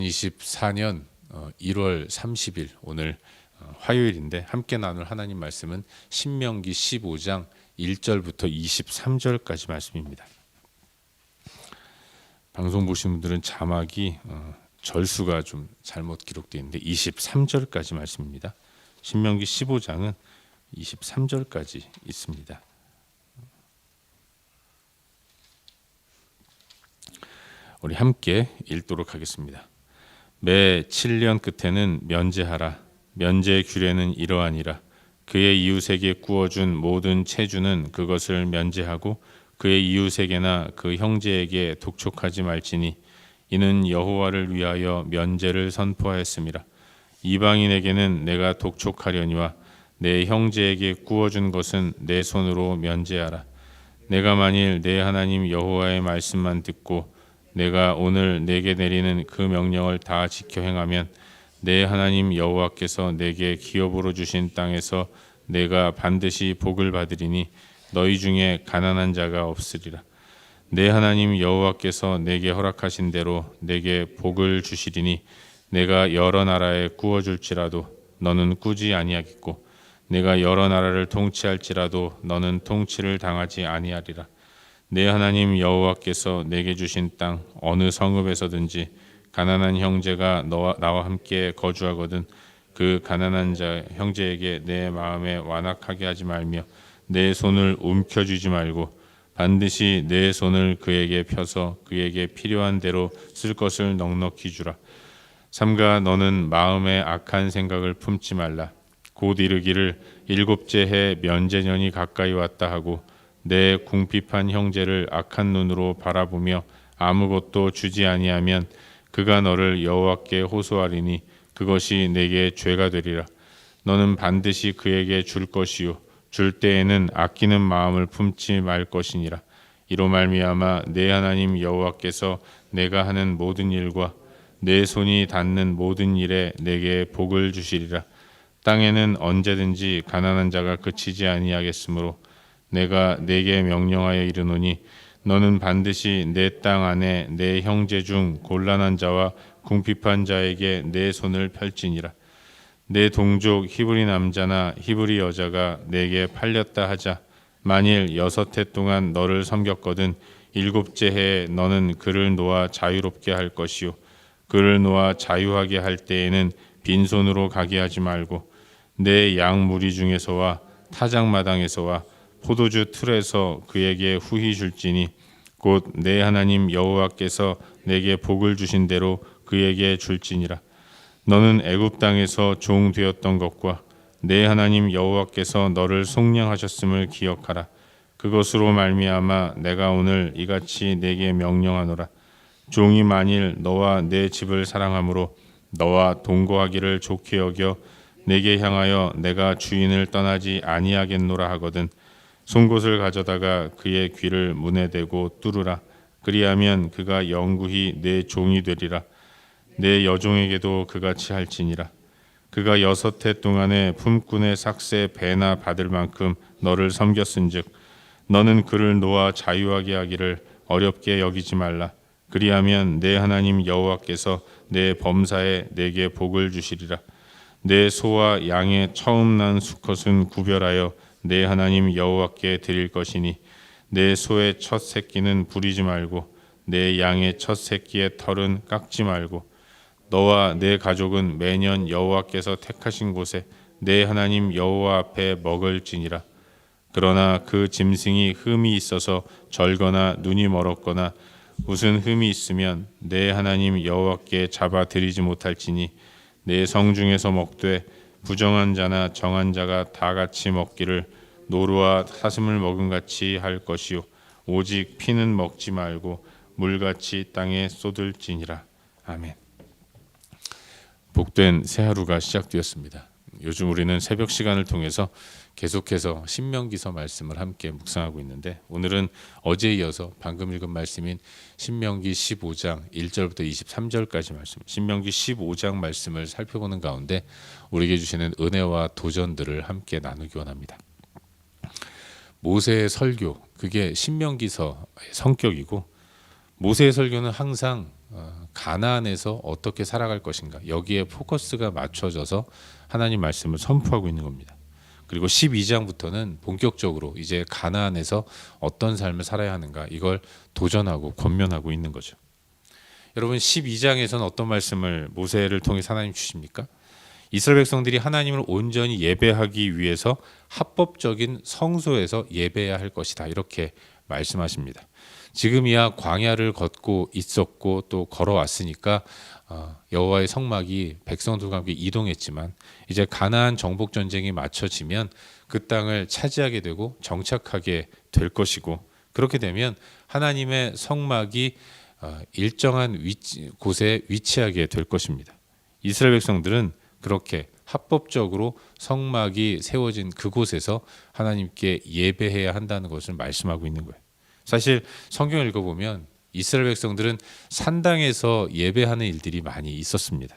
2024년 1월 30일 오늘 화요일인데 함께 나눌 하나님 말씀은 신명기 15장 1절부터 23절까지 말씀입니다. 방송 보신 분들은 자막이 절수가 좀 잘못 기록되어 있는데 23절까지 말씀입니다. 신명기 15장은 23절까지 있습니다. 우리 함께 읽도록 하겠습니다. 매 7년 끝에는 면제하라. 면제의 규례는 이러하니라. 그의 이웃에게 구워준 모든 채주는 그것을 면제하고 그의 이웃에게나 그 형제에게 독촉하지 말지니 이는 여호와를 위하여 면제를 선포하였음이라. 이방인에게는 내가 독촉하려니와 내 형제에게 구워준 것은 내 손으로 면제하라. 내가 만일 내 하나님 여호와의 말씀만 듣고 내가 오늘 내게 내리는 그 명령을 다 지켜 행하면 내 하나님 여호와께서 내게 기업으로 주신 땅에서 내가 반드시 복을 받으리니 너희 중에 가난한 자가 없으리라. 내 하나님 여호와께서 내게 허락하신 대로 내게 복을 주시리니 내가 여러 나라에 구워줄지라도 너는 꾸지 아니하겠고 내가 여러 나라를 통치할지라도 너는 통치를 당하지 아니하리라. 내 하나님 여호와께서 내게 주신 땅 어느 성읍에서든지 가난한 형제가 나와 함께 거주하거든 그 가난한 자 형제에게 내 마음에 완악하게 하지 말며 내 손을 움켜쥐지 말고 반드시 내 손을 그에게 펴서 그에게 필요한 대로 쓸 것을 넉넉히 주라. 삼가 너는 마음에 악한 생각을 품지 말라. 곧 이르기를 일곱째 해 면제년이 가까이 왔다 하고 내 궁핍한 형제를 악한 눈으로 바라보며 아무것도 주지 아니하면 그가 너를 여호와께 호소하리니 그것이 내게 죄가 되리라. 너는 반드시 그에게 줄 것이요 줄 때에는 아끼는 마음을 품지 말 것이니라. 이로 말미암아 내 하나님 여호와께서 내가 하는 모든 일과 내 손이 닿는 모든 일에 내게 복을 주시리라. 땅에는 언제든지 가난한 자가 그치지 아니하겠으므로 내가 내게 명령하여 이르노니 너는 반드시 내 땅 안에 내 형제 중 곤란한 자와 궁핍한 자에게 내 손을 펼지니라. 내 동족 히브리 남자나 히브리 여자가 내게 팔렸다 하자 만일 6해 동안 너를 섬겼거든 7째 해에 너는 그를 놓아 자유롭게 할 것이요 그를 놓아 자유하게 할 때에는 빈손으로 가게 하지 말고 내 양 무리 중에서와 타작마당에서와 포도주 틀에서 그에게 후히 줄지니 곧 내 하나님 여호와께서 내게 복을 주신 대로 그에게 줄지니라. 너는 애굽 땅에서 종 되었던 것과 내 하나님 여호와께서 너를 속량하셨음을 기억하라. 그것으로 말미암아 내가 오늘 이같이 내게 명령하노라. 종이 만일 너와 내 집을 사랑함으로 너와 동거하기를 좋게 여겨 내게 향하여 내가 주인을 떠나지 아니하겠노라 하거든 송곳을 가져다가 그의 귀를 문에 대고 뚫으라. 그리하면 그가 영구히 내 종이 되리라. 내 여종에게도 그같이 할지니라. 그가 6해 동안에 품꾼의 삭새 배나 받을 만큼 너를 섬겼은즉 너는 그를 놓아 자유하게 하기를 어렵게 여기지 말라. 그리하면 내 하나님 여호와께서 내 범사에 내게 복을 주시리라. 내 소와 양의 처음 난 수컷은 구별하여 내 하나님 여호와께 드릴 것이니 내 소의 첫 새끼는 부리지 말고 내 양의 첫 새끼의 털은 깎지 말고 너와 내 가족은 매년 여호와께서 택하신 곳에 내 하나님 여호와 앞에 먹을지니라. 그러나 그 짐승이 흠이 있어서 절거나 눈이 멀었거나 무슨 흠이 있으면 내 하나님 여호와께 잡아 드리지 못할지니 내 성중에서 먹되 부정한 자나 정한 자가 다 같이 먹기를 노루와 사슴을 먹은 같이 할 것이요 오직 피는 먹지 말고 물같이 땅에 쏟을지니라. 아멘. 복된 새 하루가 시작되었습니다. 요즘 우리는 새벽 시간을 통해서 계속해서 신명기서 말씀을 함께 묵상하고 있는데 오늘은 어제에 이어서 방금 읽은 말씀인 신명기 15장 1절부터 23절까지 말씀, 신명기 15장 말씀을 살펴보는 가운데 우리에게 주시는 은혜와 도전들을 함께 나누기 원합니다. 모세의 설교, 그게 신명기서의 성격이고 모세의 설교는 항상 가나안에서 어떻게 살아갈 것인가 여기에 포커스가 맞춰져서 하나님 말씀을 선포하고 있는 겁니다. 그리고 12장부터는 본격적으로 이제 가나안에서 어떤 삶을 살아야 하는가 이걸 도전하고 권면하고 있는 거죠. 여러분 12장에서는 어떤 말씀을 모세를 통해 하나님 주십니까? 이스라엘 백성들이 하나님을 온전히 예배하기 위해서 합법적인 성소에서 예배해야 할 것이다 이렇게 말씀하십니다. 지금이야 광야를 걷고 있었고 또 걸어왔으니까 여호와의 성막이 백성들과 함께 이동했지만 이제 가나안 정복 전쟁이 맞춰지면 그 땅을 차지하게 되고 정착하게 될 것이고 그렇게 되면 하나님의 성막이 일정한 곳에 위치하게 될 것입니다. 이스라엘 백성들은 그렇게 합법적으로 성막이 세워진 그곳에서 하나님께 예배해야 한다는 것을 말씀하고 있는 거예요. 사실 성경을 읽어보면 이스라엘 백성들은 산당에서 예배하는 일들이 많이 있었습니다.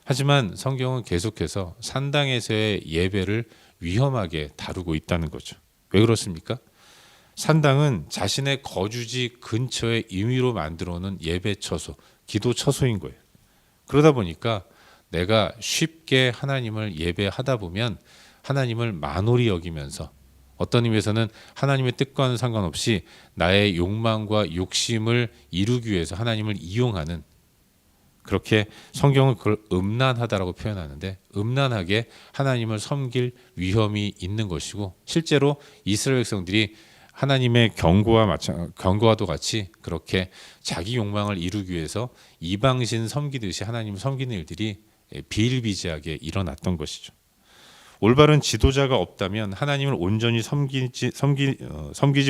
하지만 성경은 계속해서 산당에서의 예배를 위험하게 다루고 있다는 거죠. 왜 그렇습니까? 산당은 자신의 거주지 근처에 임의로 만들어 놓은 예배 처소, 기도 처소인 거예요. 그러다 보니까 내가 쉽게 하나님을 예배하다 보면 하나님을 만홀히 여기면서 어떤 의미에서는 하나님의 뜻과는 상관없이 나의 욕망과 욕심을 이루기 위해서 하나님을 이용하는 그렇게 성경은 그걸 음란하다라고 표현하는데 음란하게 하나님을 섬길 위험이 있는 것이고 실제로 이스라엘 백성들이 하나님의 경고와도 같이 그렇게 자기 욕망을 이루기 위해서 이방신 섬기듯이 하나님을 섬기는 일들이 비일비재하게 일어났던 것이죠. 올바른 지도자가 없다면 하나님을 온전히 섬기지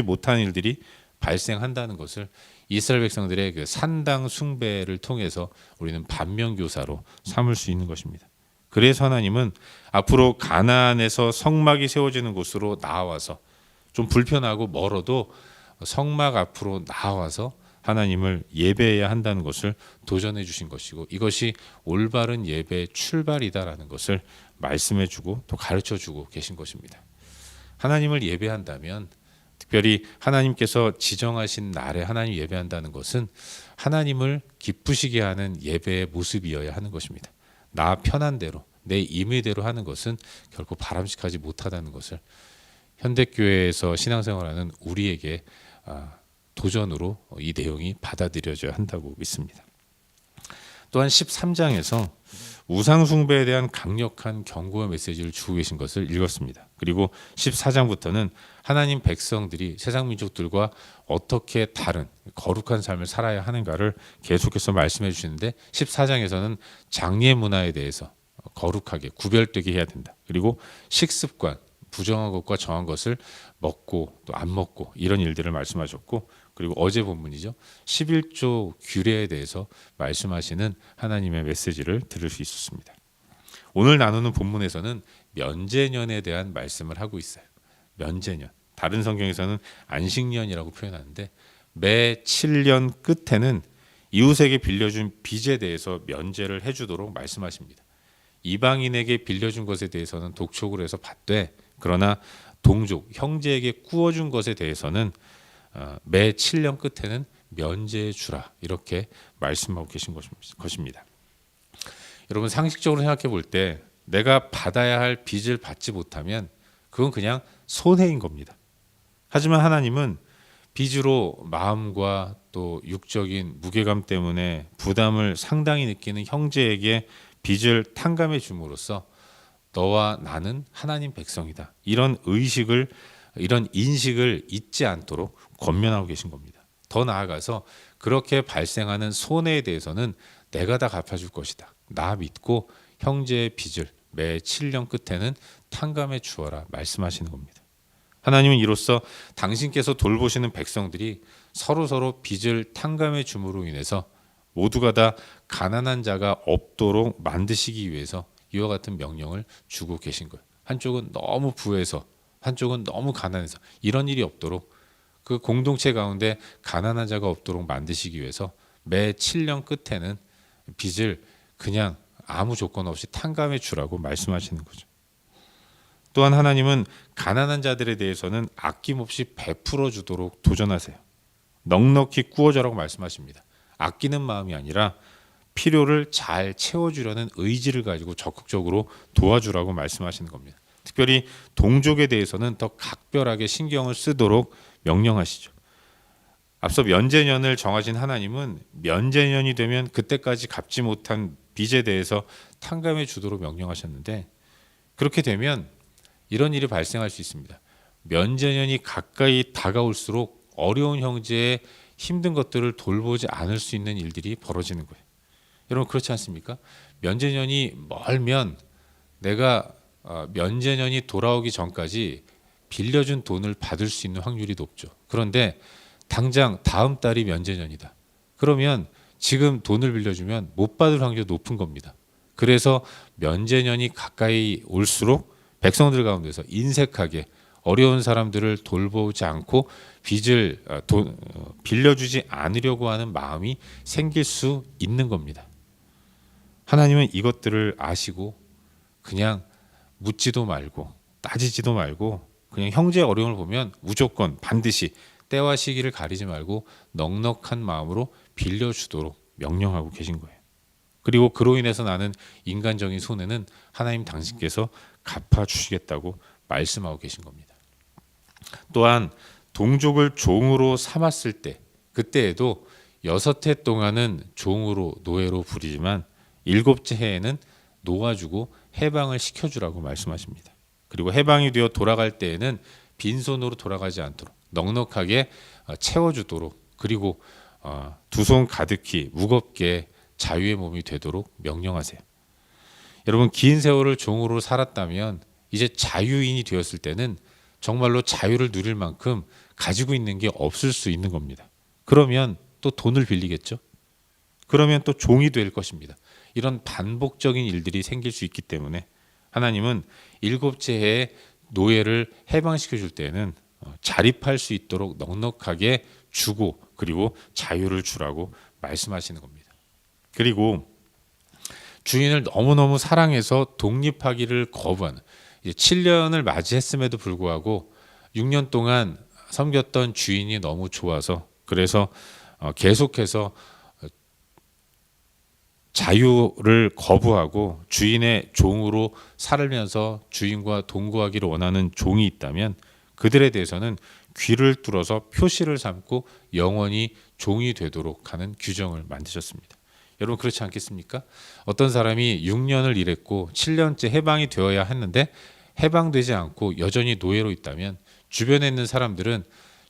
못하는 일들이 발생한다는 것을 이스라엘 백성들의 그 산당 숭배를 통해서 우리는 반면교사로 삼을 수 있는 것입니다. 그래서 하나님은 앞으로 가나안에서 성막이 세워지는 곳으로 나와서 좀 불편하고 멀어도 성막 앞으로 나와서 하나님을 예배해야 한다는 것을 도전해 주신 것이고 이것이 올바른 예배의 출발이다라는 것을 말씀해 주고 또 가르쳐 주고 계신 것입니다. 하나님을 예배한다면 특별히 하나님께서 지정하신 날에 하나님 예배한다는 것은 하나님을 기쁘시게 하는 예배의 모습이어야 하는 것입니다. 나 편한 대로 내 임의대로 하는 것은 결코 바람직하지 못하다는 것을 현대교회에서 신앙생활하는 우리에게 도전으로 이 내용이 받아들여져야 한다고 믿습니다. 또한 13장에서 우상 숭배에 대한 강력한 경고의 메시지를 주고 계신 것을 읽었습니다. 그리고 14장부터는 하나님 백성들이 세상 민족들과 어떻게 다른 거룩한 삶을 살아야 하는가를 계속해서 말씀해 주시는데 14장에서는 장례 문화에 대해서 거룩하게 구별되게 해야 된다. 그리고 식습관, 부정한 것과 정한 것을 먹고 또 안 먹고 이런 일들을 말씀하셨고 그리고 어제 본문이죠. 11조 규례에 대해서 말씀하시는 하나님의 메시지를 들을 수 있었습니다. 오늘 나누는 본문에서는 면제년에 대한 말씀을 하고 있어요. 면제년. 다른 성경에서는 안식년이라고 표현하는데 매 7년 끝에는 이웃에게 빌려준 빚에 대해서 면제를 해주도록 말씀하십니다. 이방인에게 빌려준 것에 대해서는 독촉을 해서 받되 그러나 동족, 형제에게 구워준 것에 대해서는 매 7년 끝에는 면제해 주라 이렇게 말씀하고 계신 것입니다. 여러분 상식적으로 생각해 볼 때 내가 받아야 할 빚을 받지 못하면 그건 그냥 손해인 겁니다. 하지만 하나님은 빚으로 마음과 또 육적인 무게감 때문에 부담을 상당히 느끼는 형제에게 빚을 탕감해 줌으로써 너와 나는 하나님 백성이다. 이런 의식을 이런 인식을 잊지 않도록 권면하고 계신 겁니다. 더 나아가서 그렇게 발생하는 손해에 대해서는 내가 다 갚아줄 것이다. 나 믿고 형제의 빚을 매 7년 끝에는 탕감해 주어라 말씀하시는 겁니다. 하나님은 이로써 당신께서 돌보시는 백성들이 서로 빚을 탕감해 줌으로 인해서 모두가 다 가난한 자가 없도록 만드시기 위해서 이와 같은 명령을 주고 계신 거예요. 한쪽은 너무 부해서 한쪽은 너무 가난해서 이런 일이 없도록 그 공동체 가운데 가난한 자가 없도록 만드시기 위해서 매 7년 끝에는 빚을 그냥 아무 조건 없이 탕감해 주라고 말씀하시는 거죠. 또한 하나님은 가난한 자들에 대해서는 아낌없이 베풀어 주도록 도전하세요. 넉넉히 구워줘라고 말씀하십니다. 아끼는 마음이 아니라 필요를 잘 채워주려는 의지를 가지고 적극적으로 도와주라고 말씀하시는 겁니다. 특별히 동족에 대해서는 더 각별하게 신경을 쓰도록 명령하시죠. 앞서 면제년을 정하신 하나님은 면제년이 되면 그때까지 갚지 못한 빚에 대해서 탕감해 주도록 명령하셨는데, 그렇게 되면 이런 일이 발생할 수 있습니다. 면제년이 가까이 다가올수록 어려운 형제의 힘든 것들을 돌보지 않을 수 있는 일들이 벌어지는 거예요. 여러분 그렇지 않습니까? 면제년이 멀면 내가 면제년이 돌아오기 전까지 빌려준 돈을 받을 수 있는 확률이 높죠. 그런데 당장 다음 달이 면제년이다. 그러면 지금 돈을 빌려주면 못 받을 확률이 높은 겁니다. 그래서 면제년이 가까이 올수록 백성들 가운데서 인색하게 어려운 사람들을 돌보지 않고 빚을 빌려주지 않으려고 하는 마음이 생길 수 있는 겁니다. 하나님은 이것들을 아시고 그냥 묻지도 말고 따지지도 말고 그냥 형제의 어려움을 보면 무조건 반드시 때와 시기를 가리지 말고 넉넉한 마음으로 빌려주도록 명령하고 계신 거예요. 그리고 그로 인해서 나는 인간적인 손해는 하나님 당신께서 갚아주시겠다고 말씀하고 계신 겁니다. 또한 동족을 종으로 삼았을 때, 그때에도 6해 동안은 종으로 노예로 부리지만 7째 해에는 놓아주고 해방을 시켜주라고 말씀하십니다. 그리고 해방이 되어 돌아갈 때에는 빈손으로 돌아가지 않도록 넉넉하게 채워주도록, 그리고 두 손 가득히 무겁게 자유의 몸이 되도록 명령하세요. 여러분 긴 세월을 종으로 살았다면 이제 자유인이 되었을 때는 정말로 자유를 누릴 만큼 가지고 있는 게 없을 수 있는 겁니다. 그러면 또 돈을 빌리겠죠. 그러면 또 종이 될 것입니다. 이런 반복적인 일들이 생길 수 있기 때문에 하나님은 7째 해에 노예를 해방시켜 줄 때에는 자립할 수 있도록 넉넉하게 주고 그리고 자유를 주라고 말씀하시는 겁니다. 그리고 주인을 너무너무 사랑해서 독립하기를 거부하는, 이제 7년을 맞이했음에도 불구하고 6년 동안 섬겼던 주인이 너무 좋아서 그래서 계속해서 자유를 거부하고 주인의 종으로 살면서 주인과 동거하기를 원하는 종이 있다면 그들에 대해서는 귀를 뚫어서 표시를 삼고 영원히 종이 되도록 하는 규정을 만드셨습니다. 여러분 그렇지 않겠습니까? 어떤 사람이 6년을 일했고 7년째 해방이 되어야 했는데 해방되지 않고 여전히 노예로 있다면 주변에 있는 사람들은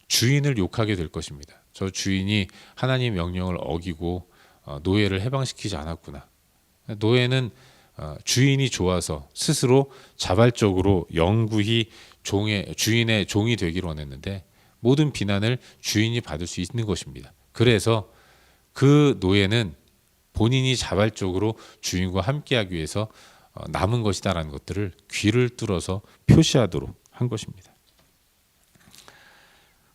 주인을 욕하게 될 것입니다. 저 주인이 하나님의 명령을 어기고 노예를 해방시키지 않았구나. 노예는 주인이 좋아서 스스로 자발적으로 영구히 주인의 종이 되기를 원했는데 모든 비난을 주인이 받을 수 있는 것입니다. 그래서 그 노예는 본인이 자발적으로 주인과 함께하기 위해서 남은 것이다라는 것들을 귀를 뚫어서 표시하도록 한 것입니다.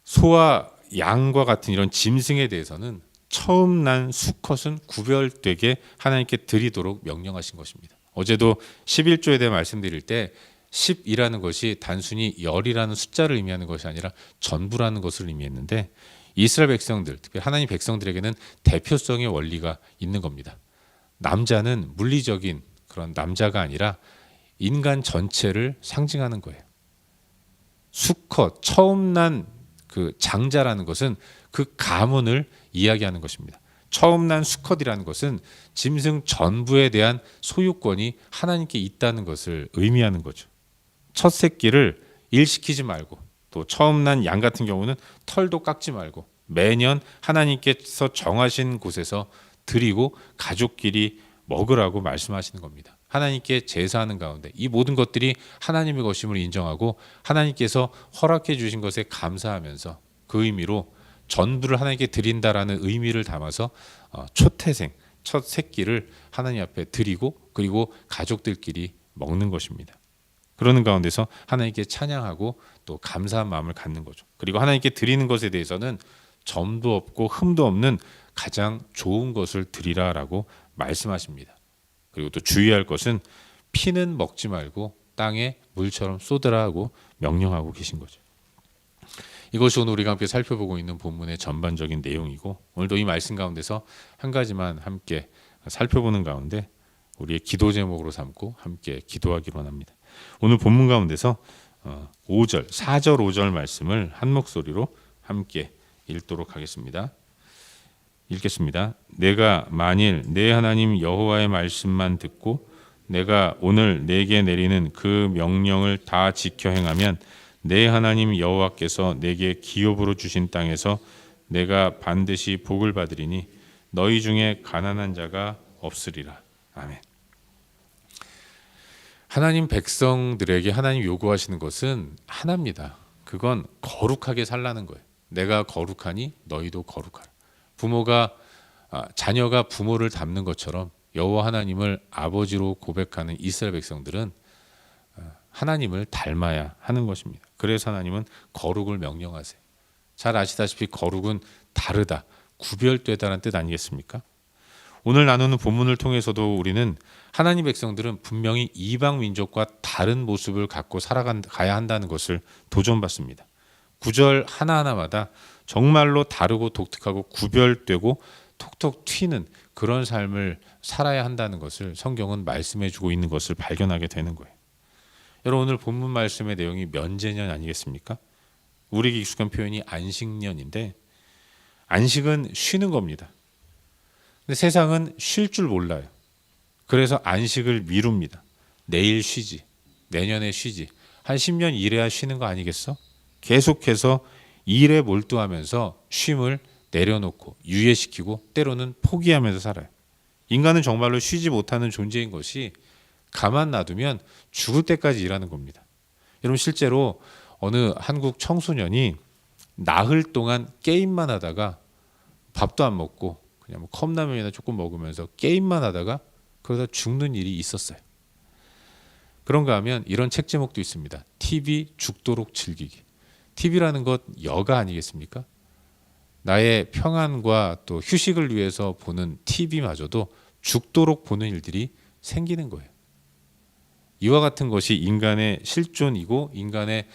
소와 양과 같은 이런 짐승에 대해서는 처음 난 수컷은 구별되게 하나님께 드리도록 명령하신 것입니다. 어제도 11조에 대해 말씀드릴 때 10이라는 것이 단순히 열이라는 숫자를 의미하는 것이 아니라 전부라는 것을 의미했는데 이스라엘 백성들, 특히 하나님 백성들에게는 대표성의 원리가 있는 겁니다. 남자는 물리적인 그런 남자가 아니라 인간 전체를 상징하는 거예요. 수컷, 처음 난 그 장자라는 것은 그 가문을 이야기하는 것입니다. 처음 난 수컷이라는 것은 짐승 전부에 대한 소유권이 하나님께 있다는 것을 의미하는 거죠. 첫 새끼를 일시키지 말고 또 처음 난 양 같은 경우는 털도 깎지 말고 매년 하나님께서 정하신 곳에서 드리고 가족끼리 먹으라고 말씀하시는 겁니다. 하나님께 제사하는 가운데 이 모든 것들이 하나님의 것임을 인정하고 하나님께서 허락해 주신 것에 감사하면서 그 의미로 전부를 하나님께 드린다라는 의미를 담아서 초태생, 첫 새끼를 하나님 앞에 드리고 그리고 가족들끼리 먹는 것입니다. 그러는 가운데서 하나님께 찬양하고 또 감사한 마음을 갖는 거죠. 그리고 하나님께 드리는 것에 대해서는 점도 없고 흠도 없는 가장 좋은 것을 드리라라고 말씀하십니다. 그리고 또 주의할 것은 피는 먹지 말고 땅에 물처럼 쏟으라 하고 명령하고 계신 거죠. 이것이 오늘 우리가 함께 살펴보고 있는 본문의 전반적인 내용이고, 오늘도 이 말씀 가운데서 한 가지만 함께 살펴보는 가운데 우리의 기도 제목으로 삼고 함께 기도하기로 합니다. 오늘 본문 가운데서 4절 5절 말씀을 한 목소리로 함께 읽도록 하겠습니다. 읽겠습니다. 내가 만일 내 하나님 여호와의 말씀만 듣고 내가 오늘 내게 내리는 그 명령을 다 지켜 행하면 내 하나님 여호와께서 내게 기업으로 주신 땅에서 내가 반드시 복을 받으리니 너희 중에 가난한 자가 없으리라. 아멘. 하나님 백성들에게 하나님 요구하시는 것은 하나입니다. 그건 거룩하게 살라는 거예요. 내가 거룩하니 너희도 거룩하라. 자녀가 부모를 닮는 것처럼 여호와 하나님을 아버지로 고백하는 이스라엘 백성들은 하나님을 닮아야 하는 것입니다. 그래서 하나님은 거룩을 명령하세요. 잘 아시다시피 거룩은 다르다, 구별되다라는 뜻 아니겠습니까? 오늘 나누는 본문을 통해서도 우리는 하나님 백성들은 분명히 이방 민족과 다른 모습을 갖고 살아가야 한다는 것을 도전받습니다. 구절 하나하나마다 정말로 다르고 독특하고 구별되고 톡톡 튀는 그런 삶을 살아야 한다는 것을 성경은 말씀해 주고 있는 것을 발견하게 되는 거예요. 여러분, 오늘 본문 말씀의 내용이 면제년 아니겠습니까? 우리에게 익숙한 표현이 안식년인데, 안식은 쉬는 겁니다. 근데 세상은 쉴 줄 몰라요. 그래서 안식을 미룹니다. 내일 쉬지, 내년에 쉬지, 한 10년 일해야 쉬는 거 아니겠어? 계속해서 일에 몰두하면서 쉼을 내려놓고 유예시키고 때로는 포기하면서 살아요. 인간은 정말로 쉬지 못하는 존재인 것이 가만 놔두면 죽을 때까지 일하는 겁니다. 여러분, 실제로 어느 한국 청소년이 나흘 동안 게임만 하다가 밥도 안 먹고 그냥 뭐 컵라면이나 조금 먹으면서 게임만 하다가 그러다 죽는 일이 있었어요. 그런가 하면 이런 책 제목도 있습니다. TV 죽도록 즐기기. TV라는 것 여가 아니겠습니까? 나의 평안과 또 휴식을 위해서 보는 TV마저도 죽도록 보는 일들이 생기는 거예요. 이와 같은 것이 인간의 실존이고 인간의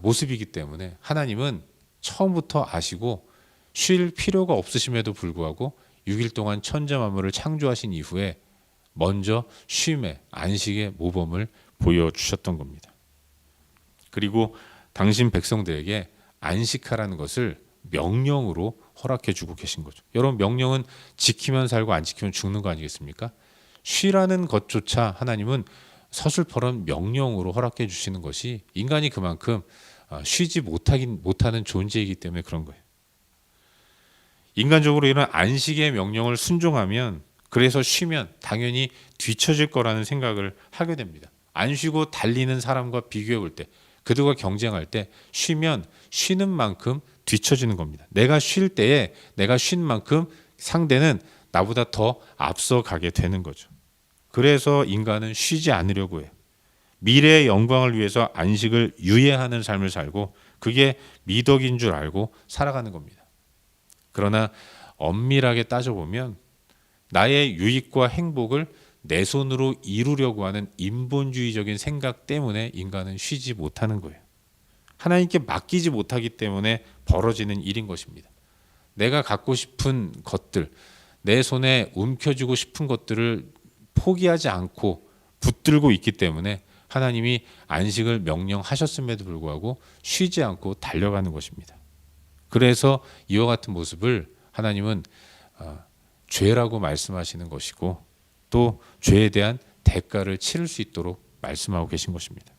모습이기 때문에 하나님은 처음부터 아시고 쉴 필요가 없으심에도 불구하고 6일 동안 천지 만물을 창조하신 이후에 먼저 쉼의 안식의 모범을 보여주셨던 겁니다. 그리고 당신 백성들에게 안식하라는 것을 명령으로 허락해 주고 계신 거죠. 여러분, 명령은 지키면 살고 안 지키면 죽는 거 아니겠습니까? 쉬라는 것조차 하나님은 서슬퍼런 명령으로 허락해 주시는 것이 인간이 그만큼 쉬지 못하는 존재이기 때문에 그런 거예요. 인간적으로 이런 안식의 명령을 순종하면, 그래서 쉬면 당연히 뒤처질 거라는 생각을 하게 됩니다. 안 쉬고 달리는 사람과 비교해 볼 때, 그들과 경쟁할 때 쉬면 쉬는 만큼 뒤처지는 겁니다. 내가 쉴 때에 내가 쉰 만큼 상대는 나보다 더 앞서가게 되는 거죠. 그래서 인간은 쉬지 않으려고 해요. 미래의 영광을 위해서 안식을 유예하는 삶을 살고 그게 미덕인 줄 알고 살아가는 겁니다. 그러나 엄밀하게 따져보면 나의 유익과 행복을 내 손으로 이루려고 하는 인본주의적인 생각 때문에 인간은 쉬지 못하는 거예요. 하나님께 맡기지 못하기 때문에 벌어지는 일인 것입니다. 내가 갖고 싶은 것들, 내 손에 움켜쥐고 싶은 것들을 포기하지 않고 붙들고 있기 때문에 하나님이 안식을 명령하셨음에도 불구하고 쉬지 않고 달려가는 것입니다. 그래서 이와 같은 모습을 하나님은 죄라고 말씀하시는 것이고 또 죄에 대한 대가를 치를 수 있도록 말씀하고 계신 것입니다.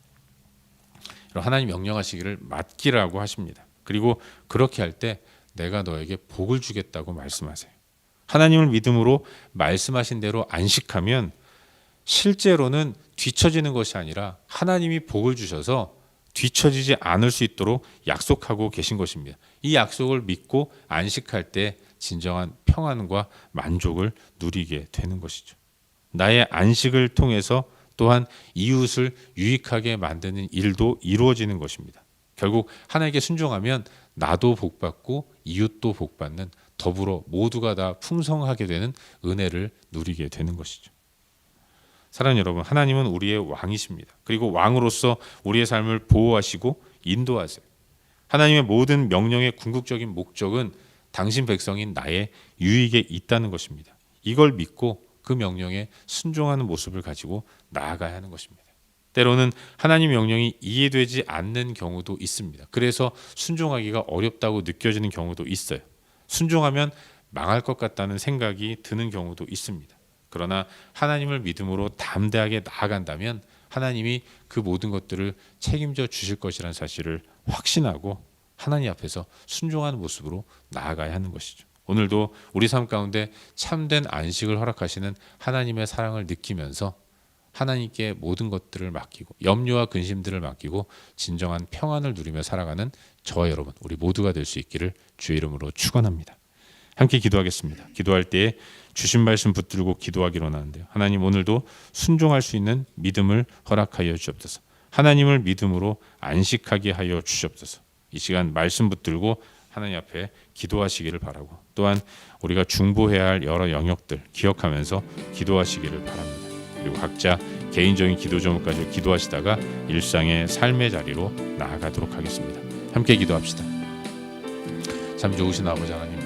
하나님 명령하시기를 맡기라고 하십니다. 그리고 그렇게 할 때 내가 너에게 복을 주겠다고 말씀하세요. 하나님을 믿음으로 말씀하신 대로 안식하면 실제로는 뒤처지는 것이 아니라 하나님이 복을 주셔서 뒤처지지 않을 수 있도록 약속하고 계신 것입니다. 이 약속을 믿고 안식할 때 진정한 평안과 만족을 누리게 되는 것이죠. 나의 안식을 통해서 또한 이웃을 유익하게 만드는 일도 이루어지는 것입니다. 결국 하나님께 순종하면 나도 복받고 이웃도 복받는, 더불어 모두가 다 풍성하게 되는 은혜를 누리게 되는 것이죠. 사랑하는 여러분, 하나님은 우리의 왕이십니다. 그리고 왕으로서 우리의 삶을 보호하시고 인도하세요. 하나님의 모든 명령의 궁극적인 목적은 당신 백성인 나의 유익에 있다는 것입니다. 이걸 믿고 그 명령에 순종하는 모습을 가지고 나아가야 하는 것입니다. 때로는 하나님 명령이 이해되지 않는 경우도 있습니다. 그래서 순종하기가 어렵다고 느껴지는 경우도 있어요. 순종하면 망할 것 같다는 생각이 드는 경우도 있습니다. 그러나 하나님을 믿음으로 담대하게 나아간다면 하나님이 그 모든 것들을 책임져 주실 것이라는 사실을 확신하고 하나님 앞에서 순종하는 모습으로 나아가야 하는 것이죠. 오늘도 우리 삶 가운데 참된 안식을 허락하시는 하나님의 사랑을 느끼면서 하나님께 모든 것들을 맡기고 염려와 근심들을 맡기고 진정한 평안을 누리며 살아가는 저와 여러분 우리 모두가 될 수 있기를 주의 이름으로 축원합니다. 함께 기도하겠습니다. 기도할 때에 주신 말씀 붙들고 기도하기로 하는데요. 하나님 오늘도 순종할 수 있는 믿음을 허락하여 주옵소서. 하나님을 믿음으로 안식하게 하여 주시옵소서. 이 시간 말씀 붙들고 하나님 앞에 기도하시기를 바라고 또한 우리가 중보해야 할 여러 영역들 기억하면서 기도하시기를 바랍니다. 그리고 각자 개인적인 기도 제목까지 기도하시다가 일상의 삶의 자리로 나아가도록 하겠습니다. 함께 기도합시다. 참 좋으신 아버지 하나님